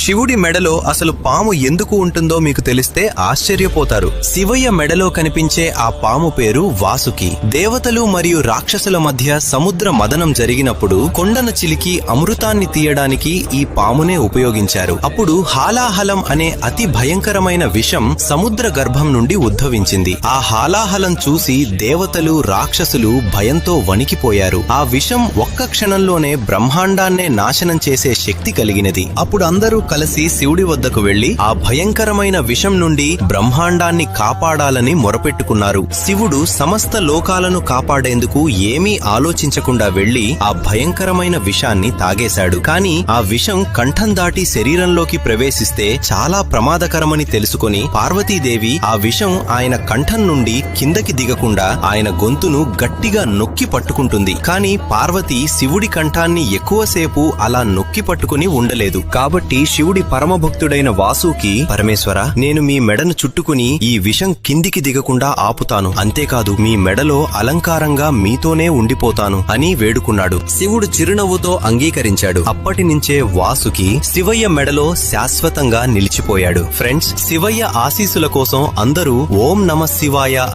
శివుడి మెడలో అసలు పాము ఎందుకు ఉంటుందో మీకు తెలిస్తే ఆశ్చర్యపోతారు. శివయ్య మెడలో కనిపించే ఆ పాము పేరు వాసుకి. దేవతలు మరియు రాక్షసుల మధ్య సముద్ర మదనం జరిగినప్పుడు కొండను చిలికి అమృతాన్ని తీయడానికి ఈ పామునే ఉపయోగించారు. అప్పుడు హాలాహలం అనే అతి భయంకరమైన విషం సముద్ర గర్భం నుండి ఉద్భవించింది. ఆ హాలాహలం చూసి దేవతలు రాక్షసులు భయంతో వణికిపోయారు. ఆ విషం ఒక్క క్షణంలోనే బ్రహ్మాండాన్నే నాశనం చేసే శక్తి కలిగినది. అప్పుడు అందరూ కలిసి శివుడి వద్దకు వెళ్లి ఆ భయంకరమైన విషం నుండి బ్రహ్మాండాన్ని కాపాడాలని మొరపెట్టుకున్నారు. శివుడు సమస్త లోకాలను కాపాడేందుకు ఏమీ ఆలోచించకుండా వెళ్లి ఆ భయంకరమైన విషాన్ని తాగేశాడు. కాని ఆ విషం కంఠం దాటి శరీరంలోకి ప్రవేశిస్తే చాలా ప్రమాదకరమని తెలుసుకొని పార్వతీదేవి ఆ విషం ఆయన కంఠం నుండి కిందకి దిగకుండా ఆయన గొంతును గట్టిగా నొక్కి పట్టుకుంటుంది. కాని పార్వతి శివుడి కంఠాన్ని ఎక్కువసేపు అలా నొక్కి పట్టుకుని ఉండలేదు. కాబట్టి శివుడి పరమభక్తుడైన వాసుకి, పరమేశ్వర, నేను మీ మెడను చుట్టుకుని ఈ విషం కిందికి దిగకుండా ఆపుతాను, అంతేకాదు మీ మెడలో అలంకారంగా మీతోనే ఉండిపోతాను అని వేడుకున్నాడు. శివుడు చిరునవ్వుతో అంగీకరించాడు. అప్పటి నుంచే వాసుకి శివయ్య మెడలో శాశ్వతంగా నిలిచిపోయాడు. ఫ్రెండ్స్, శివయ్య ఆశీస్సుల కోసం అందరూ ఓం నమః శివాయ